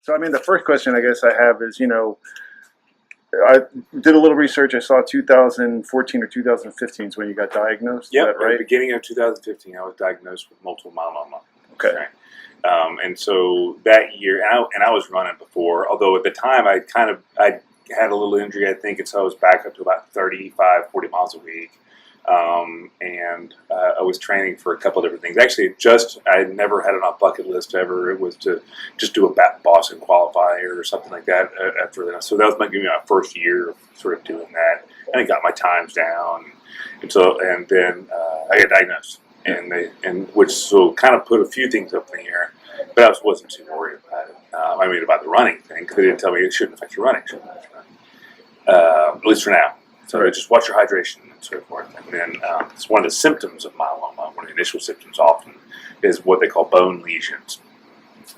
So, I mean, the first question I guess I have is, I did a little research. I saw 2014 or 2015 is when you got diagnosed. Yep, Is that right? At the beginning of 2015, I was diagnosed with multiple myeloma. Okay. Right? And so that year, and I was running before, although at the time I had a little injury, I think, and so I was back up to about 35, 40 miles a week. And I was training for a couple of different things. Actually, I never had it on a bucket list ever. It was to just do a Boston qualifier or something like that after that. So that was maybe my first year of sort of doing that. And I got my times down. And then I got diagnosed. Which kind of put a few things up in the air. But I wasn't too worried about it. About the running thing, because they didn't tell me it shouldn't affect your running. At least for now. So just watch your hydration and so forth. And then it's one of the symptoms of myeloma. One of the initial symptoms often is what they call bone lesions.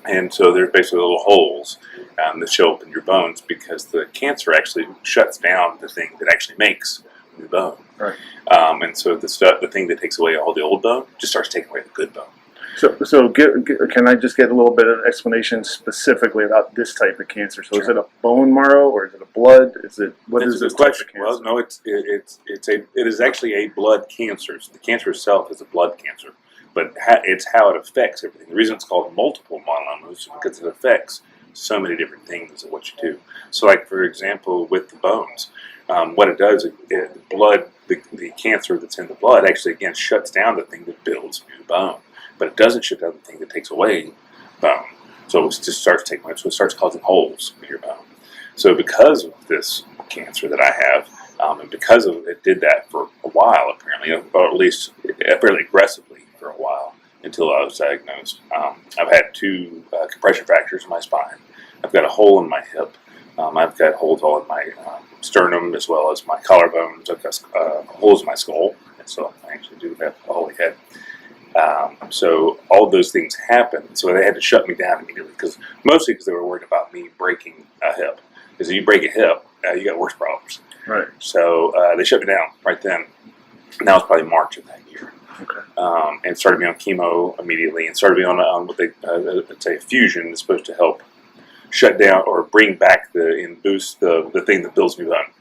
And so they're basically little holes that show up in your bones because the cancer actually shuts down the thing that actually makes new bone. Right. And so the thing that takes away all the old bone just starts taking away the good bone. So can I just get a little bit of explanation specifically about this type of cancer? So, Is it a bone marrow or is it a blood? What is this question? Type of cancer? Well, no, it is actually a blood cancer. So the cancer itself is a blood cancer, but it's how it affects everything. The reason it's called multiple myeloma is because it affects so many different things of what you do. So, like for example, with the bones, what it does, the cancer that's in the blood actually again shuts down the thing that builds new bone. But it doesn't shut down the thing that takes away bone. So it just starts taking away, so it starts causing holes in your bone. So because of this cancer that I have, and because of it did that for a while apparently, or at least fairly aggressively for a while until I was diagnosed. I've had 2 compression fractures in my spine. I've got a hole in my hip. I've got holes all in my sternum as well as my collarbones. I've got holes in my skull, and so I actually do have a holy head. So all of those things happened. So they had to shut me down immediately, mostly because they were worried about me breaking a hip. Because if you break a hip, you got worse problems. Right. So they shut me down right then. And that was probably March of that year. Okay. And started me on chemo immediately, and started me on what they say fusion is supposed to help shut down or bring back and boost the thing that builds new bone.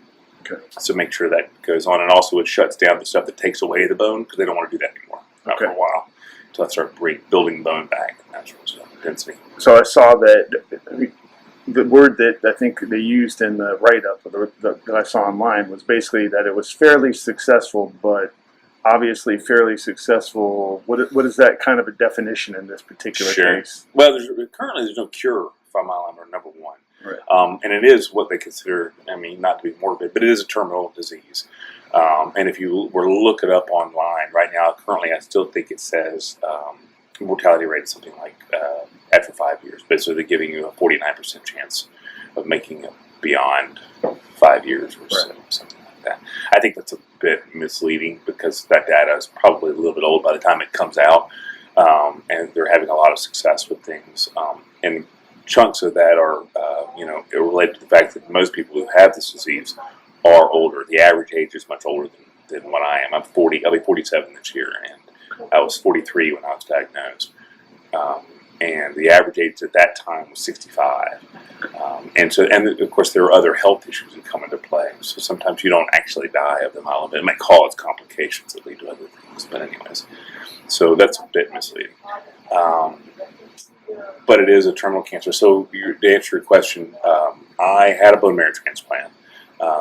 Okay. So make sure that goes on, and also it shuts down the stuff that takes away the bone because they don't want to do that anymore. Not for a while, until I start building bone back and that sort of stuff, density. So I saw that the word that I think they used in the write-up that I saw online was basically that it was fairly successful, but obviously fairly successful. What is that kind of a definition in this particular case? Well, currently there's no cure for myeloma, number one. Right. And it is what they consider, not to be morbid, but it is a terminal disease. And if you were to look it up online right now, currently I still think it says mortality rate is something like after 5 years. Basically, they're giving you a 49% chance of making it beyond 5 years or something like that. I think that's a bit misleading because that data is probably a little bit old by the time it comes out. And they're having a lot of success with things. And chunks of that are, related to the fact that most people who have this disease are older. The average age is much older than what I am. I'm 40. I'll be 47 this year, and I was 43 when I was diagnosed. And the average age at that time was 65. And of course there are other health issues that come into play. So sometimes you don't actually die of the myeloma. It may cause complications that lead to other things. But anyways, so that's a bit misleading. But it is a terminal cancer. So to answer your question, I had a bone marrow transplant,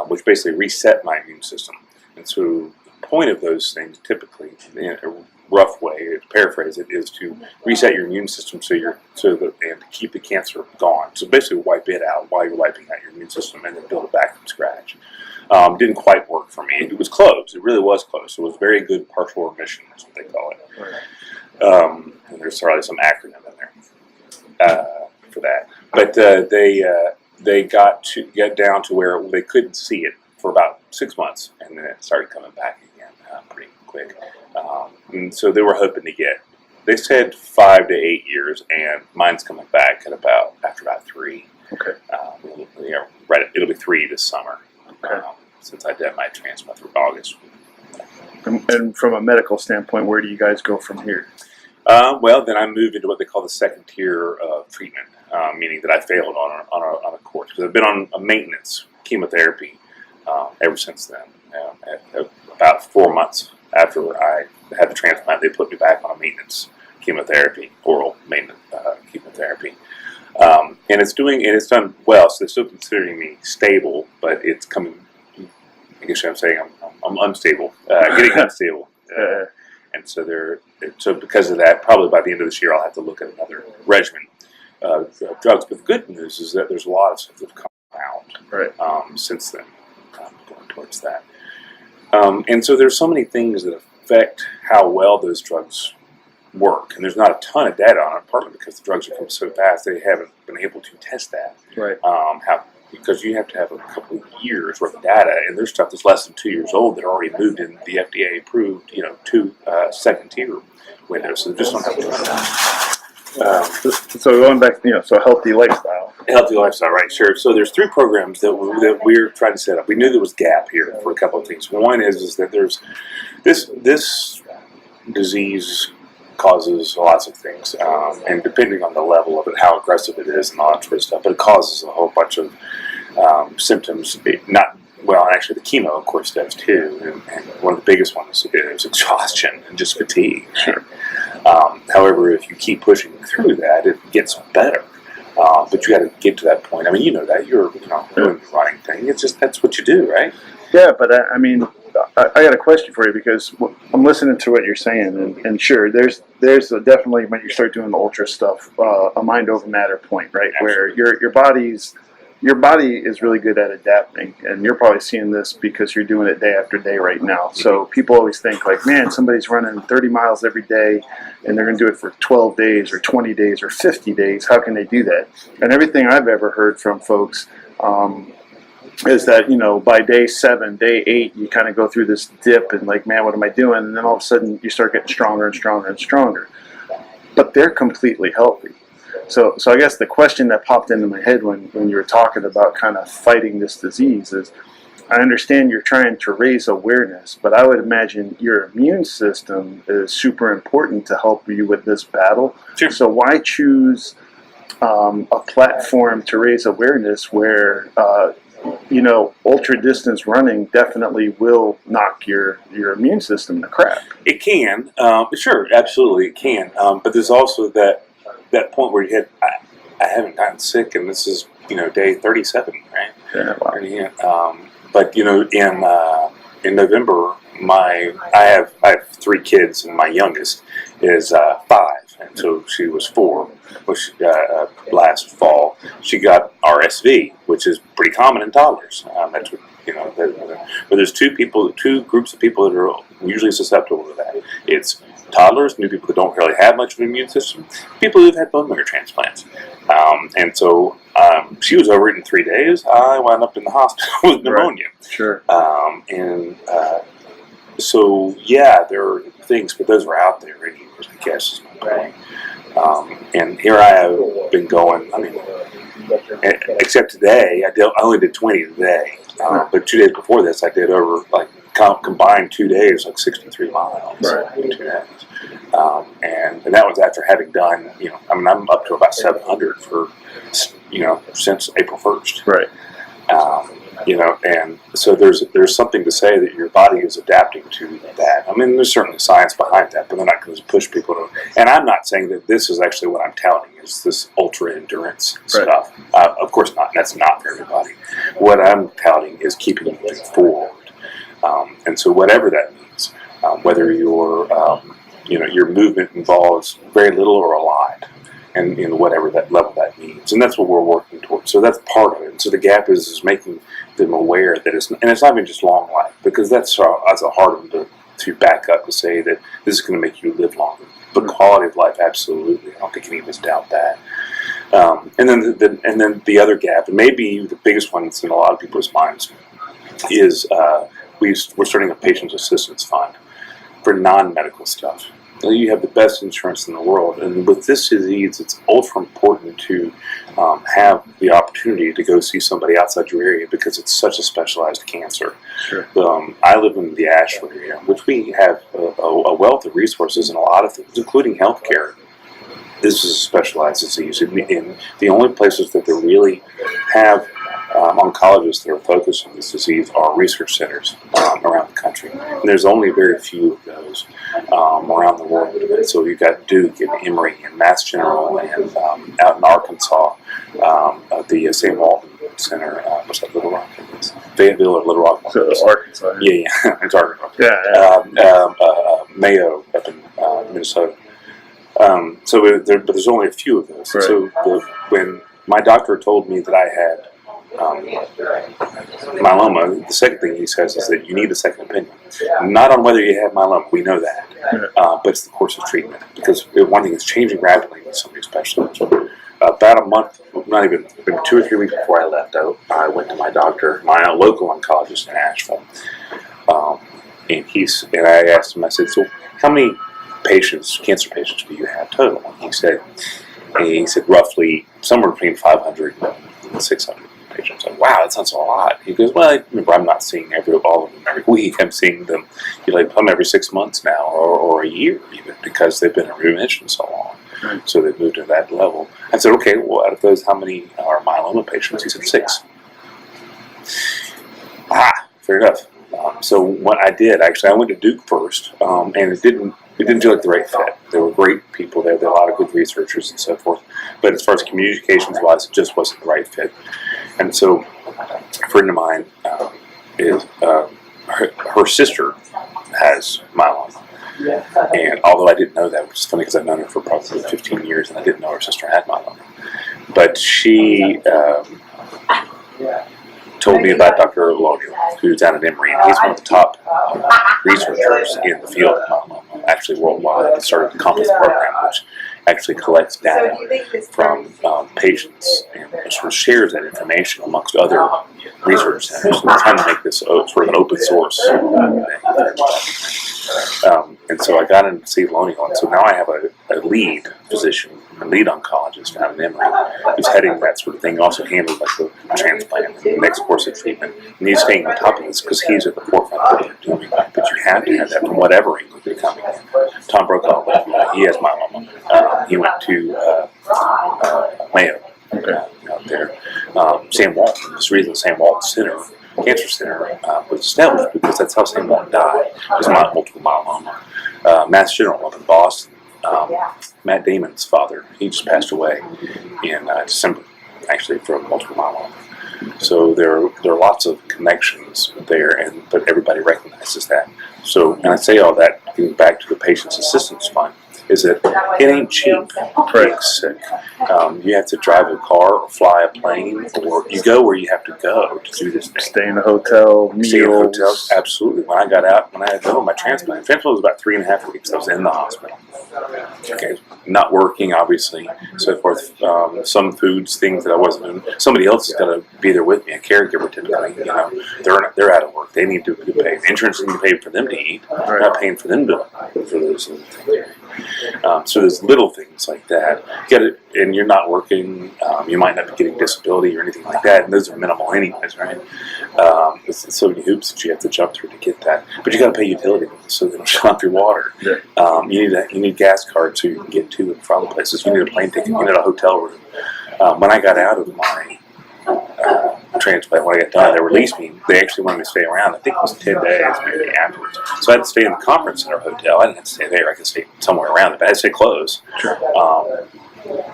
which basically reset my immune system. And so the point of those things, typically, in a rough way, to paraphrase it, is to reset your immune system and to keep the cancer gone. So basically, wipe it out while you're wiping out your immune system, and then build it back from scratch. Didn't quite work for me. It was close. It really was close. It was very good partial remission, is what they call it. Right. And there's probably some acronym in there for that. But they get down to where they couldn't see it for about 6 months, and then it started coming back again pretty quick. And so they were hoping to they said 5 to 8 years, and mine's coming back after about 3. Okay. It'll be 3 this summer. Okay. Since I did my transplant through August. And from a medical standpoint, where do you guys go from here? Well, then I moved into what they call the second tier of treatment. meaning that I failed on a course because I've been on a maintenance chemotherapy ever since then. At about 4 months after I had the transplant, they put me back on a maintenance chemotherapy, oral maintenance chemotherapy, and it's done well. So they're still considering me stable, but it's coming. I guess I'm saying I'm unstable, getting unstable, and so because of that, probably by the end of this year, I'll have to look at another regimen of drugs. But the good news is that there's a lot of stuff that's come out since then, going towards that. And so there's so many things that affect how well those drugs work, and there's not a ton of data on it, partly because the drugs are coming so fast they haven't been able to test that. Because you have to have a couple of years worth of data, and there's stuff that's less than 2 years old that already moved in the FDA approved, second tier window. So they just don't have to. So going back, so healthy lifestyle. Healthy lifestyle, right? Sure. So there's 3 programs that we're trying to set up. We knew there was a gap here for a couple of things. One is that there's this disease causes lots of things, and depending on the level of it, how aggressive it is, and all that sort of stuff, but it causes a whole bunch of symptoms. Actually, the chemo, of course, does too, and one of the biggest ones is exhaustion and just fatigue. Sure. However, if you keep pushing through that, it gets better. But you got to get to that point. I mean, you know that you're doing the running thing. It's just that's what you do, right? Yeah, but I got a question for you, because I'm listening to what you're saying, and sure, there's definitely, when you start doing the ultra stuff, a mind over matter point, right? Absolutely. Where your body is really good at adapting, and you're probably seeing this because you're doing it day after day right now. So people always think like, man, somebody's running 30 miles every day, and they're going to do it for 12 days or 20 days or 50 days. How can they do that? And everything I've ever heard from folks is that, by day 7, day 8, you kind of go through this dip and like, man, what am I doing? And then all of a sudden you start getting stronger and stronger and stronger. But they're completely healthy. So I guess the question that popped into my head when you were talking about kind of fighting this disease is, I understand you're trying to raise awareness, but I would imagine your immune system is super important to help you with this battle. Sure. So why choose a platform to raise awareness where ultra distance running definitely will knock your immune system to crap? It can, sure, absolutely, it can. But there's also that point where you hit, I haven't gotten sick, and this is day 37, right? Yeah. Wow. But in November, I have 3 kids, and my youngest is 5, and so she was 4. Which last fall she got RSV, which is pretty common in toddlers. That's what, but there's two groups of people that are usually susceptible to that. It's toddlers, new people that don't really have much of an immune system, people who've had bone marrow transplants, and so she was over it in 3 days. I wound up in the hospital with pneumonia. Right. Sure. So yeah, there are things, but those are out there anyways, I guess is my point. And here I have been going, except today, I only did 20 today. But 2 days before this, I did over, combined 2 days, 63 miles in 2 days. And that was after having done, I'm up to about 700 for, since April 1st. Right. And so there's something to say that your body is adapting to that. There's certainly science behind that, but they're not going to push people to. And I'm not saying that this is actually what I'm touting, is this ultra endurance stuff. Of course not. That's not for everybody. What I'm touting is keeping moving forward. And so whatever that means, whether your movement involves very little or a lot, and whatever that level that means, and that's what we're working towards. So that's part of it. And so the gap is making them aware that it's not even just long life, because that's a hard one to back up to say that this is going to make you live longer. But quality of life, absolutely. I don't think any of us doubt that. And then the other gap, and maybe the biggest one that's in a lot of people's minds, is we're starting a patient's assistance fund for non-medical stuff. You have the best insurance in the world, and with this disease, it's ultra important to have the opportunity to go see somebody outside your area, because it's such a specialized cancer. Sure. I live in the Asheville area, which we have a wealth of resources and a lot of things, including healthcare. this is a specialized disease. In the only places that they really have oncologists that are focused on this disease are research centers around the country. And there's only very few of those around the world. So you've got Duke and Emory and Mass General and out in Arkansas, the St. Walton Center, what's that, Little Rock? Fayetteville or Little Rock? So Arkansas. Yeah, it's Arkansas. Yeah. Mayo up in Minnesota. But there's only a few of those. Right. So when my doctor told me that I had myeloma, the second thing he says is that you need a second opinion. Not on whether you have myeloma, we know that, but it's the course of treatment. Because one thing is changing rapidly with somebody specialist. About a month, not even, maybe 2 or 3 weeks before I left out, I went to my doctor, my local oncologist in Asheville, and I asked him, I said, so how many patients, cancer patients, do you have total? And he said roughly somewhere between 500 and 600 patients. Like, wow, that sounds a lot. He goes, well, remember, I'm not seeing all of them every week. I'm seeing them, every 6 months now, or a year even, because they've been in remission so long. So they've moved to that level. I said, okay, well, out of those, how many are myeloma patients? He said 6. Fair enough. So what I did, actually, I went to Duke first, and it didn't feel like the right fit. There were great people there. There were a lot of good researchers and so forth. But as far as communications-wise, it just wasn't the right fit. And so a friend of mine, her sister has myeloma. And although I didn't know that, which is funny because I've known her for probably 15 years, and I didn't know her sister had myeloma. But she told me about Dr. Lonio, who's down at Emory, and he's one of the top researchers in the field of myeloma, actually worldwide. He started the COMPASS program, which actually collects data from patients and sort of shares that information amongst other research centers. So we're trying to make this sort of an open source. And so I got in to see Lonio, and so now I have a lead physician, a lead oncologist out in Emory, who's heading that sort of thing, also handles like the transplant and the next course of treatment. And he's staying on top of this because he's at the forefront of what they're doing. But you have to have that from whatever angle they're coming in. Tom Brokaw, he has myeloma. He went to Mayo out there. Sam Walton, this reason Sam Walton Cancer Center was established because that's how Sam Walton died. It was multiple myeloma. Mass General up in Boston, Matt Damon's father, he just passed away in December, actually, from multiple myeloma. So there are lots of connections there, but everybody recognizes that. So, and I say all that, getting back to the Patient's Assistance Fund, is that it ain't cheap being sick. You have to drive a car or fly a plane, or you go where you have to go to do this thing. Stay in a hotel, meals. Stay in a hotel, absolutely. When I got out, when I had done my transplant was about 3.5 weeks. I was in the hospital. Okay, not working, obviously, so forth. Some foods, things that I wasn't doing. Somebody else has got to be there with me, a caregiver typically. They're out of work. They need to be paid. Insurance needs to be paid for them to eat. I'm not paying for them for those things. So there's little things like that. Get it, and you're not working. You might not be getting disability or anything like that, and those are minimal anyways, right? It's so many hoops that you have to jump through to get that. But you got to pay utility bills so they don't shut off your water. Yeah. You need gas cards so you can get to and from places. You need a plane ticket. You need a hotel room. When I got out of my transplant, when I got done, they released me. They actually wanted me to stay around. I think it was 10 days maybe afterwards. So I had to stay in the conference center hotel. I didn't have to stay there. I could stay somewhere around it. But I had to stay close. Sure.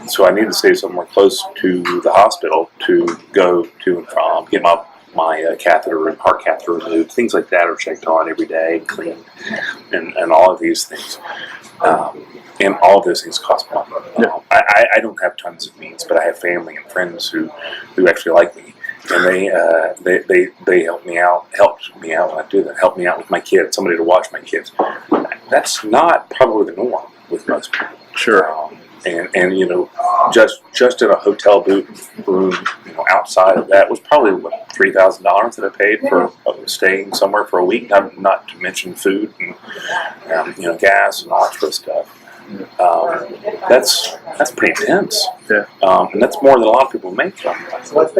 So I needed to stay somewhere close to the hospital to go to and from, get my catheter and heart catheter removed. Things like that are checked on every day, cleaned, and all of these things. And all of those things cost money. I don't have tons of means, but I have family and friends who actually like me, and they helped me out when I do that. Help me out with my kids, somebody to watch my kids. That's not probably the norm with most people. Sure. And just in a hotel room, outside of that was probably what, $3,000 that I paid for staying somewhere for a week. Not to mention food and gas and all that sort of stuff. That's pretty intense. Yeah. And that's more than a lot of people make. Sometimes, right?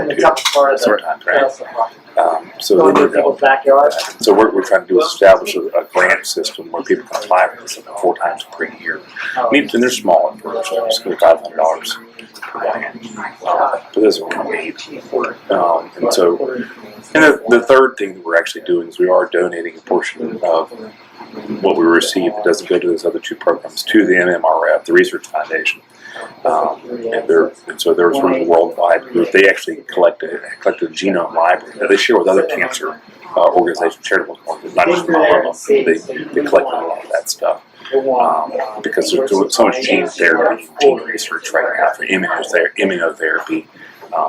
So Going then to people's backyards. so we're trying to do is establish a grant system where people can apply for this 4 times per year. And they're small at first, it's $500 per grant. But this is what we need. And so, and the third thing that we're actually doing is we are donating a portion of what we receive that doesn't go to those other 2 programs to the MMRF, the Research Foundation. And so they're sort of worldwide. They actually collect a genome library that they share with other cancer organizations, charitable organizations, not just myeloma. They collect a lot of that stuff because there's so much gene therapy, gene research right now for immunotherapy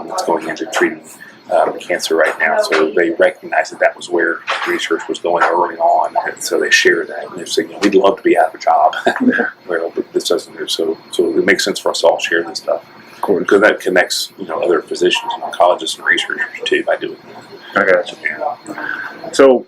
that's going into treating cancer right now. So they recognized that was where research was going early on, and so they shared that. And they're saying, we'd love to be out of a job. Well, but this doesn't do so. So it makes sense for us all to share this stuff. Because that connects, other physicians and oncologists and researchers too by doing that. I got you. Yeah. So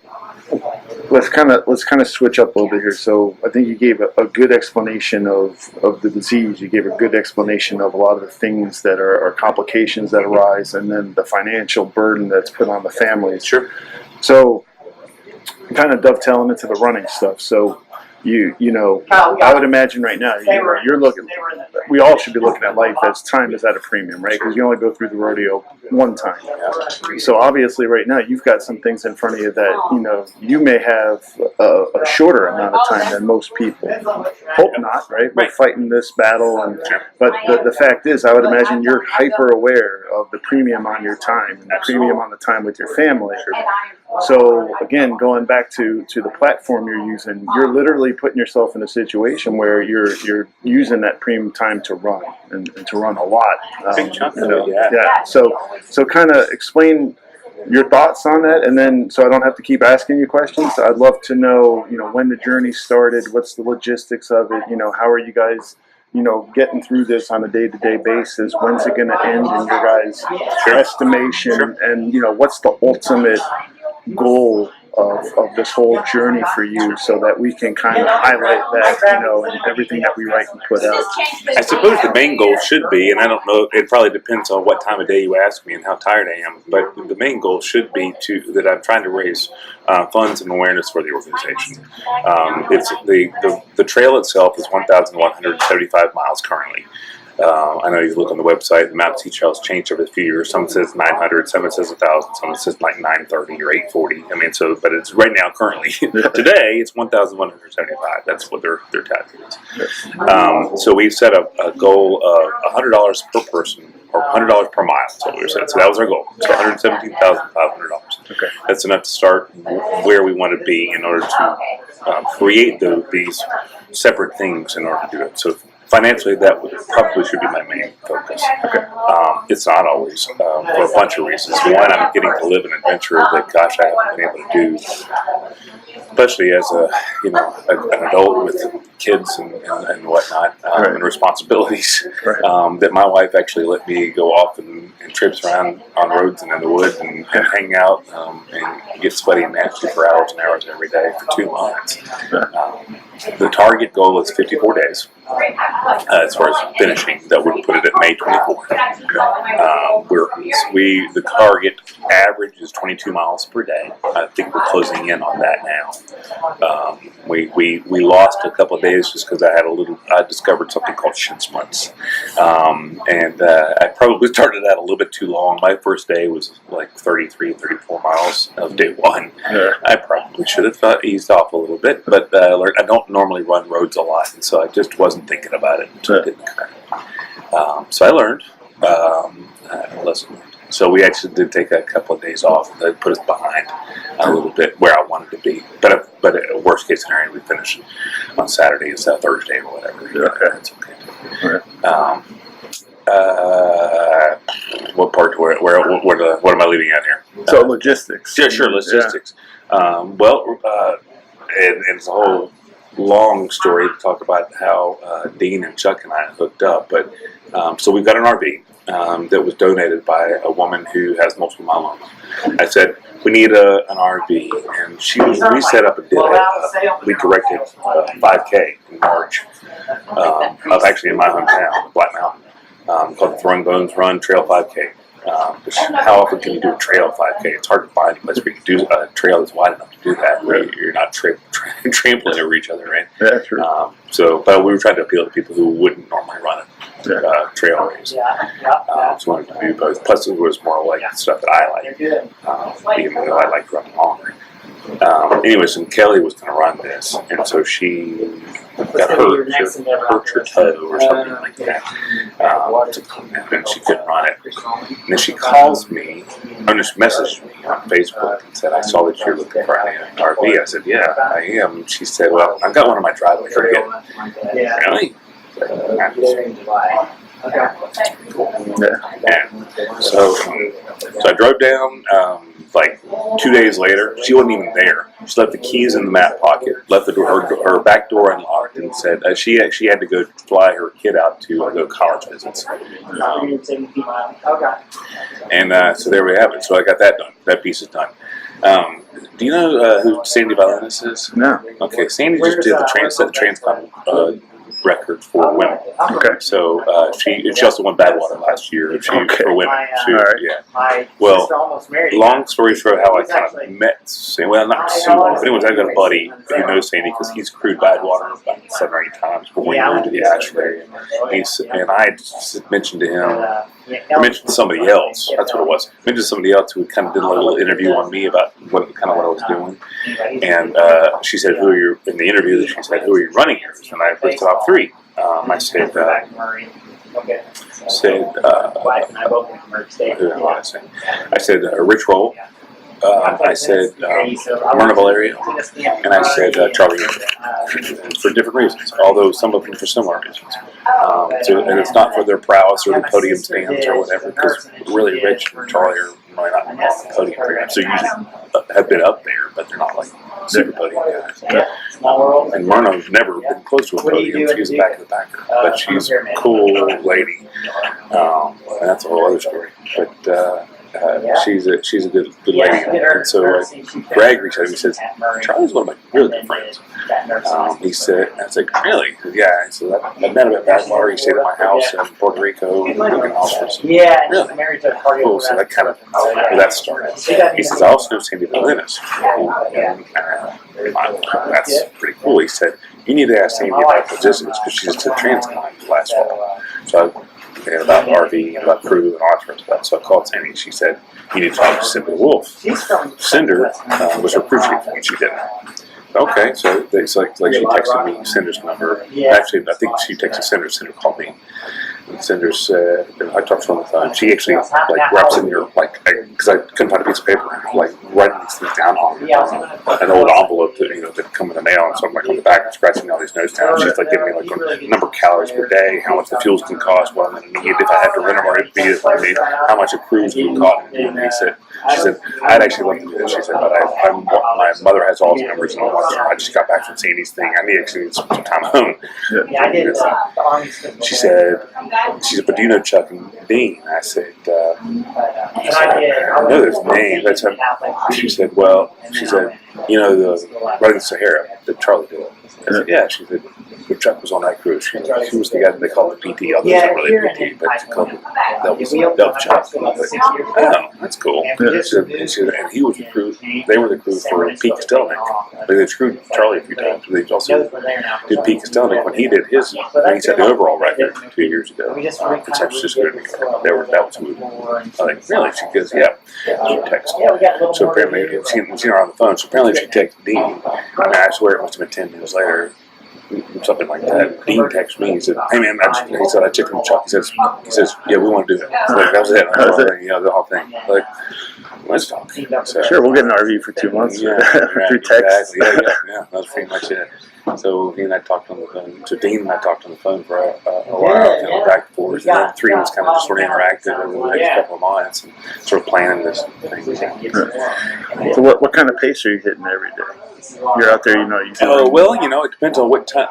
let's kind of switch up a little bit here. So I think you gave a good explanation of the disease. You gave a good explanation of a lot of the things that are complications that arise, and then the financial burden that's put on the families. Sure. So kind of dovetailing into the running stuff. So I would imagine right now you're looking. We all should be looking at life as time is at a premium, right? Because you only go through the rodeo one time. So obviously, right now you've got some things in front of you that you may have a shorter amount of time than most people. Hope not, right? We're fighting this battle, but the fact is, I would imagine you're hyper aware of the premium on your time and the premium on the time with your family. So again, going back to the platform you're using, you're literally putting yourself in a situation where you're using that premium time to run and to run a lot. Big chunk of it, yeah. Yeah. So kind of explain your thoughts on that, and then so I don't have to keep asking you questions. I'd love to know, when the journey started, what's the logistics of it, how are you guys, getting through this on a day-to-day basis? When's it going to end in your guys' estimation? And what's the ultimate goal of this whole journey for you, so that we can kind of highlight that, in everything that we write and put out. I suppose the main goal should be, and I don't know, it probably depends on what time of day you ask me and how tired I am, but the main goal should be that I'm trying to raise funds and awareness for the organization. It's the trail itself is 1,175 miles currently. I know you look on the website, the Mountain Sea Trails changed over a few years. Some says 900, some says 1,000, some says like 930 or 840. But it's right now currently today it's 1,175. That's what their tag is. So we've set a goal of $100 per person or $100 per mile. That's what we said. So that was our goal. So $117,500. Okay. That's enough to start where we want to be in order to create these separate things in order to do it. So financially, that probably should be my main focus. Okay. It's not always for a bunch of reasons. One, I'm getting to live an adventure that, gosh, I haven't been able to do, especially as an adult with kids and whatnot, and responsibilities. Right. That my wife actually let me go off and trips around on roads and in the woods and hang out and get sweaty and nasty for hours and hours every day for 2 months. The target goal is 54 days. As far as finishing, that would put it at May 24th. The target average is 22 miles per day. I think we're closing in on that now. We lost a couple of days just because I discovered something called shin splints, and I probably started that a little bit too long. My first day was like 33, 34 miles of day one. Yeah. I probably should have eased off a little bit, but I don't normally run roads a lot, and so I just wasn't thinking about it. So, so I learned a lesson. So we actually did take a couple of days off, and that put us behind a little bit where I wanted to be. But worst case scenario, we finish on Saturday instead of Thursday or whatever. Okay. That's okay. What part? What am I leaving out here? So logistics. Yeah, sure, logistics. Yeah. And it's a whole long story to talk about how Dean and Chuck and I hooked up. But so we've got an RV that was donated by a woman who has multiple myeloma. I said, we need an RV, and we set up we directed a 5K in March of actually in my hometown, Black Mountain, called the Throwing Bones Run Trail 5K. How often can you do a trail 5K? It's hard to find a place where you can do a trail that's wide enough to do that, where you're not trampling over each other, right? Yeah, true. But we were trying to appeal to people who wouldn't normally run a trail race. So I wanted to do both. Plus, it was more like stuff that I like, even though I like running longer. Anyways, and Kelly was going to run this, and so she got hurt. She hurt her toe or something like that. And she couldn't run it. And then she calls me, or just messaged me on Facebook and said, I saw that you're looking for an RV. I said, yeah, I am. And she said, well, I've got one in my driveway. Forget it. Really? Yeah. So I drove down. Like 2 days later, she wasn't even there. She left the keys in the mat pocket, left her back door unlocked, and said she had to go fly her kid out to go college visits. So there we have it. So I got that done. That piece is done. Do you know who Sandy Valinis is? No. Okay, Sandy just did the Transcom record for women. Okay. So she also won Badwater last year for women. My well, almost married. Long story short, how I kind of met Sandy. Well, not Sue, but anyways, I've got a buddy who knows Sandy because he's crewed Badwater about 7 or 8 times before we moved to the Ashland area. And I just mentioned to him. I mentioned to somebody else. That's what it was. I mentioned to somebody else who kind of did a little interview on me about what I was doing. And she said, "Who are you?" In the interview, she said, "Who are you running yours?" And I listed off 3. I said, who am I saying? I said Rich Roll. I said Myrneville area, and I said Charlie for different reasons, although some of them for similar reasons. And it's not for their prowess or the podium stands or whatever, because really Rich and Charlie are really not on the podium programs. So usually have been up there, but they're not like super podium guys. And Myrna's never been close to a podium. She's the back of the packer, but she's a cool lady, and that's a whole other story. But she's a good lady. And so Greg reached out to me and says, Charlie's one of my really good friends. He said, I was like, really? He said, yeah. So I met him at Badwater. He stayed at my house in Puerto Rico. And yeah, really? Cool. So that kind of where that started. He says, I also know Sandy Valinis. That's pretty cool. He said, you need to ask Sandy about logistics because she just took Transcom last fall. So about RV and about crew and all that sort of stuff. So I called Sandy and she said, you need to talk to Cinder Wolf. Cinder was her crew chief and she didn't. Okay, so it's like she texted me Cinder's number. Actually, I think she texted Cinder. Cinder called me. And Cinder said, I talked to her on the phone. She actually wraps in your because I couldn't find a piece of paper, writing these things down on an old envelope that come in the mail. And so I'm on the back and scratching all these notes down. She's giving me a number of calories per day, how much the fuels can cost, what I'm going to need, if I have to rent them or if how much a cruise would cost. And she said, I'd actually love to do this. She said, but my mother has all the numbers and I just got back from Sandy's thing. I actually need some time home. She said, but do you know Chuck and Dean? I said, I know there's names. She said, the Running the Sahara that Charlie did. I said, yeah. She said, Chuck was on that cruise. She was the guy that they called the PT. Although it's not really PT, but they called him Chuck. Oh, that's cool. And he was the crew. They were the crew for Pete Kostelnik. They crewed Charlie a few times. They also did Pete Kostelnik when he did his. When he set the overall record 2 years ago in San Francisco. That was who. I think really. She goes, yeah. She texted. So apparently, seen her on the phone. So apparently, she texted Dean. And I swear it must have been 10 minutes later. Something like that. Dean texted me. He said, "Hey man," he said, "I checked with Chuck." He says, "Yeah, we want to do it." That was it. The whole thing. Let's talk. So, sure, we'll get an RV for 2 months. Yeah, through text. Exactly. Yeah, that was pretty much it. So he and I talked on the phone. So Dean and I talked on the phone for a while, back and forth. And then 3 was kind of just sort of interactive over the next couple of months and sort of planning this thing. So what kind of pace are you hitting every day? You're out there, it depends on what time.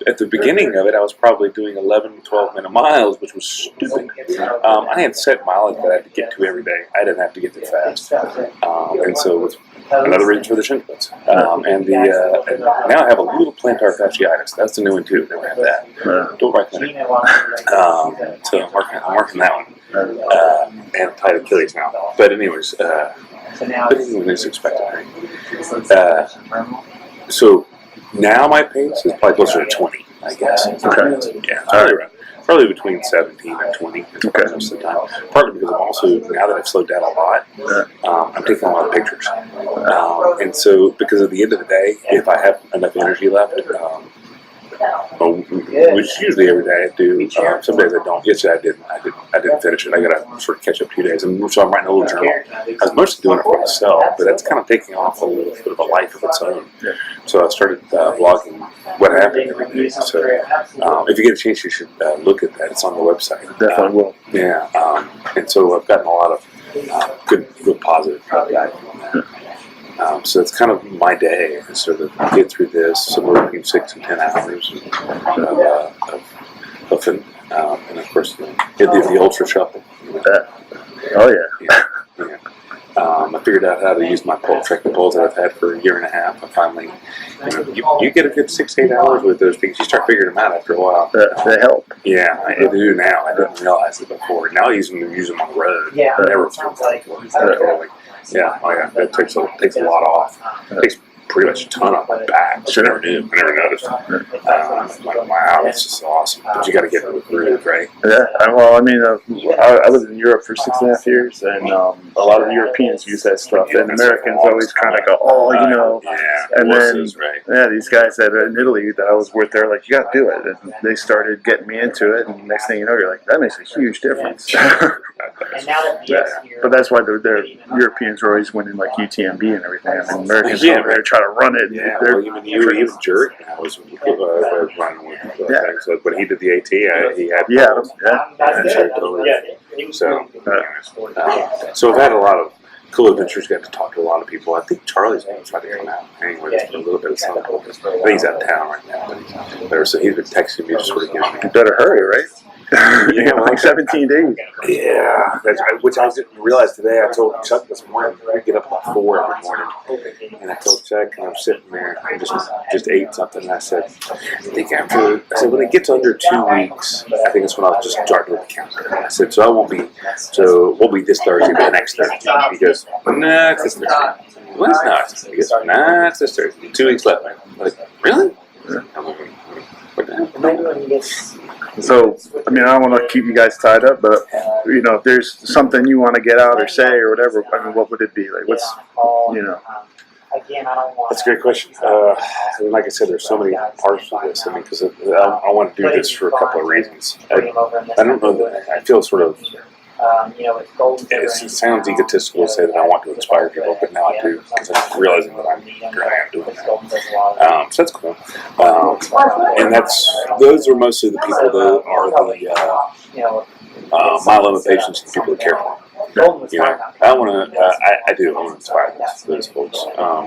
At the beginning of it, I was probably doing 11, 12-minute miles, which was stupid. I had set mileage that I had to get to every day. I didn't have to get there fast. And so it's another reason for the shin splints. And now I have a little plantar fasciitis. That's the new one too. Never had that. Don't recommend it. So I'm working that one. and a tight Achilles now. But anyways, So now but anyone is expected, right? So now my pace is probably closer to 20, I guess. Okay. Yeah, probably between 17 and 20 is probably most of the time. Partly because I'm also, now that I've slowed down a lot, I'm taking a lot of pictures. And so, because at the end of the day, if I have enough energy left, which usually every day I do. Some days I don't. Yesterday I didn't finish it. I got to sort of catch up 2 days, and so I'm writing a little journal. I was mostly doing it for myself, but that's kind of taking off a little bit of a life of its own. So I started vlogging what happened every day. So if you get a chance, you should look at that. It's on the website. Definitely will. Yeah, and so I've gotten a lot of good positive feedback from that. So it's kind of my day, sort of get through this, somewhere between 6 and 10 hours of hoofing, and of course the ultra shuffle. Oh yeah. I figured out how to use my trekking poles that I've had for a year and a half. I finally, you get a good 6 to 8 hours with those things. You start figuring them out after a while. They help. Yeah, I do now. I didn't realize it before. Now I use them on the road. Yeah, I never sounds like Yeah, oh yeah, that takes a lot off. It takes pretty much a ton off my back. I never knew. I never noticed. Like, wow, that's just awesome. But you got to get in the groove, right? Yeah. Well, I mean, I lived in Europe for 6.5 years, and a lot of Europeans use that stuff, and Americans always kind of go, oh, you know. Yeah, And then, right. yeah, these guys in Italy that I was with, they're like, you got to do it. And they started getting me into it, and next thing you know, you're like, that makes a huge difference. And now that But that's why the Europeans are always winning, like UTMB and everything. I mean, Americans over there try to run it. Yeah, They're, well, even Jerk now was running with things. So when he did the AT, he had so I've had a lot of cool adventures. Got to talk to a lot of people. I think Charlie's going to try to come out anyway for a little bit of something. I think he's out of town right now. So he's been texting me, just sort of getting me. you better hurry, right? You got like 17 days. Yeah, which I didn't realize today. I told Chuck this morning. I get up at 4 every morning, and I told Chuck, and I'm sitting there, I just ate something, and I said, when it gets under 2 weeks, I think that's when I'll just start doing the calendar. I said, so we'll be this Thursday, but the next Thursday. He goes, nah, it's this Thursday. Well, it's not. He goes, nah, it's this Thursday. 2 weeks left. I'm like, really? I'm like, what the hell? So, I mean, I don't want to keep you guys tied up, but, you know, if there's something you want to get out or say or whatever, I mean, what would it be? Like, what's, you know? That's a great question. And like I said, there's so many parts to this. I mean, because I want to do this for a couple of reasons. I don't know that I feel sort of. It sounds egotistical to say that I want to inspire people, but now I do because I'm realizing that I am doing that. So that's cool. And those are mostly the people that are the myeloma patients and people that care for them. You know, I want to inspire those folks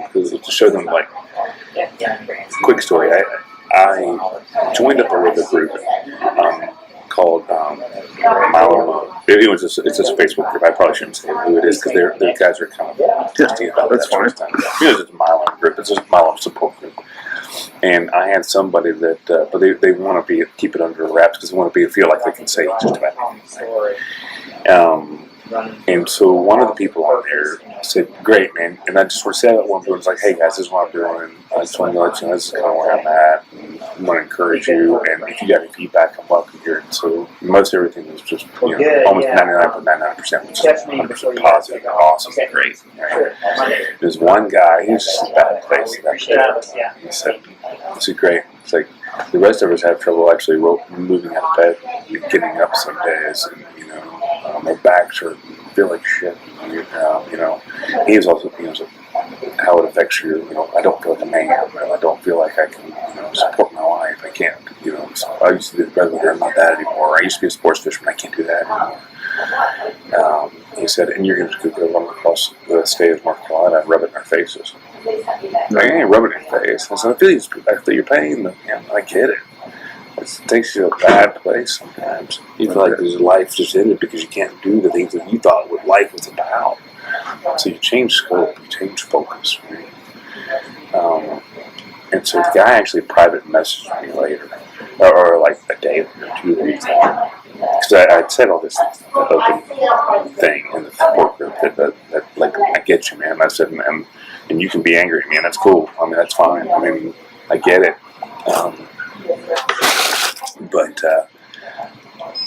because to show them, like, quick story. I joined up with a group called myeloma. It's just a Facebook group. I probably shouldn't say who it is because their guys are kind of testy about that sort of stuff. It's just a myeloma group. It's just a myeloma support group. And I had somebody that, but they want to keep it under wraps because they want to feel like they can say just about anything. And so one of the people on there said, great, man. And I just sort of said what I'm doing. It's like, hey, guys, this is what I'm doing. I just want to let you know this is kind of where I'm at. And I want to encourage you. And if you got any feedback, I'm welcome here. And so most everything was just, almost 99.99%, which is 100% positive, awesome, great. Right? There's one guy, he was just a bad place. He said, this is great. It's like, the rest of us have trouble actually moving out of bed and getting up some days. And, my back sort of feel like shit. He was also, how it affects you. I don't feel like a man. I don't feel like I can, support my life. I can't, So I used to do the breadwinner. I'm not that anymore. I used to be a sports fisherman. I can't do that anymore. He said, and you're going to go run across the state of North Carolina and rub it in our faces. I ain't rubbing it in your face. I said, I feel your pain. But, I get it. It takes you to a bad place sometimes. You feel like there's life just ended because you can't do the things that you thought what life was about. So you change scope, you change focus. Right? And so the guy actually private messaged me later, or like a day or 2 days later. because I'd said all this open thing in the support group that like, I get you, man. I said, and you can be angry at me, and that's cool. I mean, that's fine. I mean, I get it. But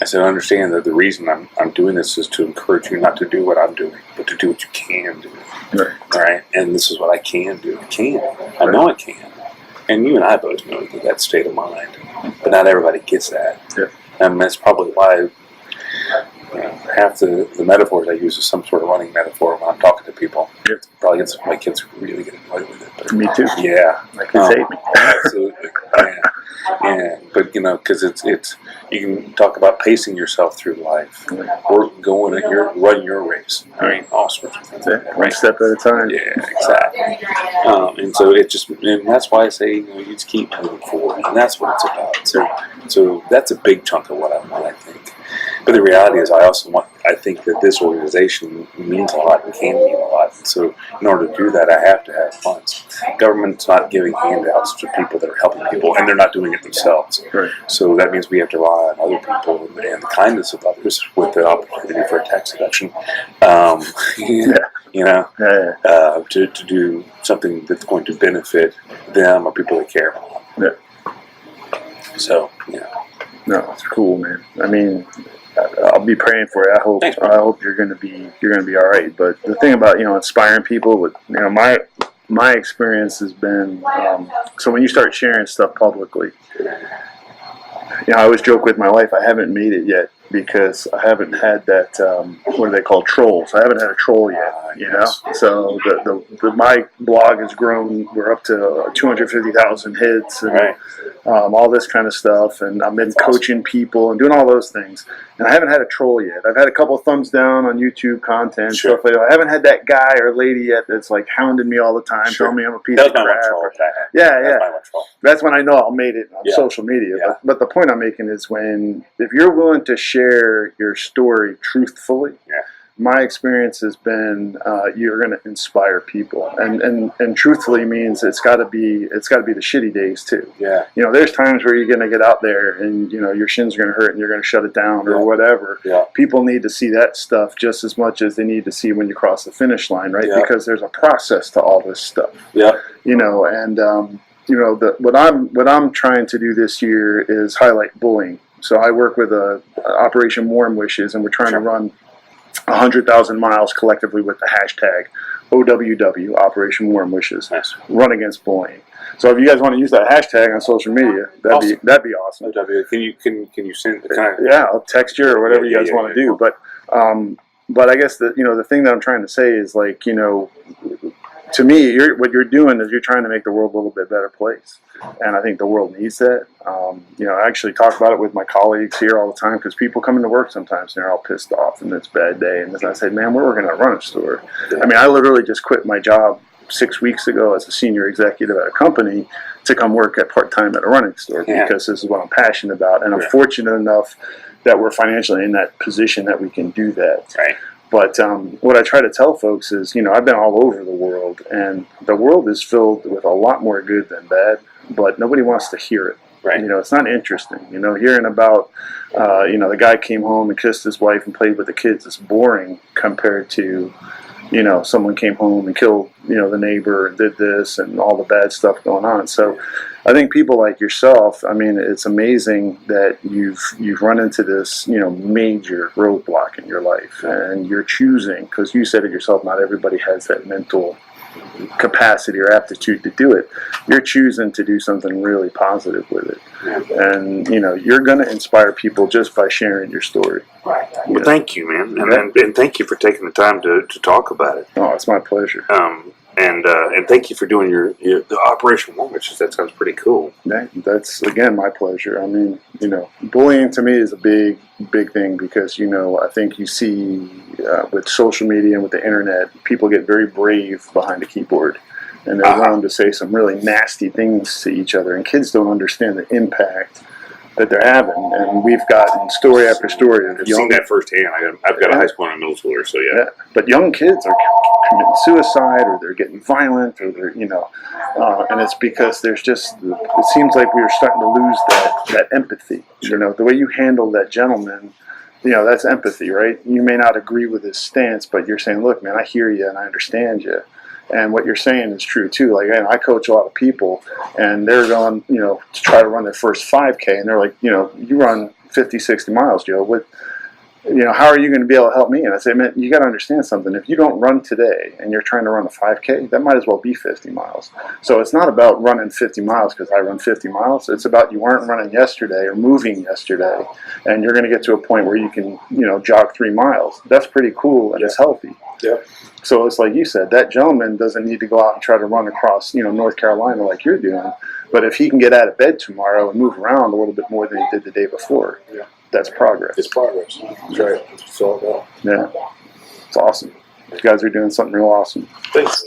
I said, I understand that the reason I'm doing this is to encourage you not to do what I'm doing, but to do what you can do. Right. All right? And this is what I can do. I can. I know I can. And you and I both know that state of mind. But not everybody gets that. Yeah. And that's probably why half the metaphors I use is some sort of running metaphor when I'm talking to people. Yeah. Probably gets my kids really get annoyed with it. But Me too. Yeah. Like kids hate me. Absolutely. Yeah. But because it's you can talk about pacing yourself through life, or going at run your race. I mean, all sorts of things. That's it. One step at a time. Yeah, exactly. And so and that's why I say you just keep moving forward, and that's what it's about. So that's a big chunk of what I want, I think. But the reality is, I think that this organization means a lot and can mean a lot. So in order to do that, I have to have funds. Government's not giving handouts to people that are helping people, and they're not doing it themselves. Right. So that means we have to rely on other people and the kindness of others with the opportunity for a tax deduction. To do something that's going to benefit them or people they care about. Yeah. So, yeah. No, it's cool, man. I mean, I'll be praying for you. Thanks, I hope you're gonna be all right. But the thing about inspiring people, with my experience has been so when you start sharing stuff publicly, I always joke with my wife, I haven't made it yet because I haven't had that what are they called, trolls. I haven't had a troll yet. Yes. So my blog has grown. We're up to 250,000 hits and Right. all this kind of stuff. And I've been coaching people and doing all those things. And I haven't had a troll yet. I've had a couple of thumbs down on YouTube content, Sure. stuff like that. I haven't had that guy or lady yet that's like hounding me all the time, Sure. telling me I'm a piece That's of my one crap. troll. Yeah. That's my one troll. That's when I know I'll made it on Yeah. social media. Yeah. But the point I'm making is if you're willing to share your story truthfully, Yeah. my experience has been you're going to inspire people, and truthfully means it's got to be the shitty days too. Yeah. There's times where you're going to get out there and your shins are going to hurt and you're going to shut it down or whatever. Yeah. People need to see that stuff just as much as they need to see when you cross the finish line, right? Yeah. Because there's a process to all this stuff. Yeah. What I'm trying to do this year is highlight bullying. So I work with Operation Warm Wishes, and we're trying to run 100,000 miles collectively with the hashtag OWW, Operation Warm Wishes, Nice. run against bullying. So if you guys want to use that hashtag on social media, that'd be awesome. OW, can you send the kind of Yeah, I'll text you or whatever you guys want to yeah. do. But I guess the thing that I'm trying to say is to me, what you're doing is you're trying to make the world a little bit better place, and I think the world needs that. I actually talk about it with my colleagues here all the time because people come into work sometimes and they're all pissed off and it's a bad day, and I say, man, we're working at a running store. I mean, I literally just quit my job 6 weeks ago as a senior executive at a company to come work part-time at a running store because this is what I'm passionate about, and I'm fortunate enough that we're financially in that position that we can do that. Right. But what I try to tell folks is, I've been all over the world, and the world is filled with a lot more good than bad, but nobody wants to hear it. Right. It's not interesting. Hearing about, the guy came home and kissed his wife and played with the kids is boring compared to, someone came home and killed, the neighbor and did this and all the bad stuff going on. So I think people like yourself, I mean, it's amazing that you've run into this, major roadblock in your life, and you're choosing, because you said it yourself, not everybody has that mental capacity or aptitude to do it. You're choosing to do something really positive with it. And you're going to inspire people just by sharing your story. Well, thank you, man, and thank you for taking the time to talk about it. Oh, it's my pleasure. And thank you for doing the Operation Warm Wishes. That sounds pretty cool. That's again my pleasure. I mean, bullying to me is a big thing because I think you see with social media and with the internet, people get very brave behind a keyboard, and they're willing to say some really nasty things to each other, and kids don't understand the impact that they're having. And we've gotten story after story of I've seen that firsthand. I've got a high school and a middle schooler, so yeah. But young kids are committing suicide, or they're getting violent, or they're and it's because there's just, it seems like we're starting to lose that empathy. The way you handle that gentleman you know, that's empathy, right? You may not agree with his stance, but you're saying, look, man, I hear you and I understand you. And what you're saying is true too. Like, I coach a lot of people, and they're going, you know, to try to run their first 5K, and they're like, you know, you run 50, 60 miles, Joe. What, you know, how are you going to be able to help me? And I say, man, you got to understand something. If you don't run today and you're trying to run a 5K, that might as well be 50 miles. So it's not about running 50 miles because I run 50 miles. It's about you weren't running yesterday or moving yesterday, and you're going to get to a point where you can, you know, jog 3 miles. That's pretty cool, and it's healthy. Yeah. So it's like you said, that gentleman doesn't need to go out and try to run across, you know, North Carolina like you're doing. But if he can get out of bed tomorrow and move around a little bit more than he did the day before, Yeah. that's progress. It's progress. That's right. It's all about. Yeah. It's awesome. You guys are doing something real awesome. Thanks.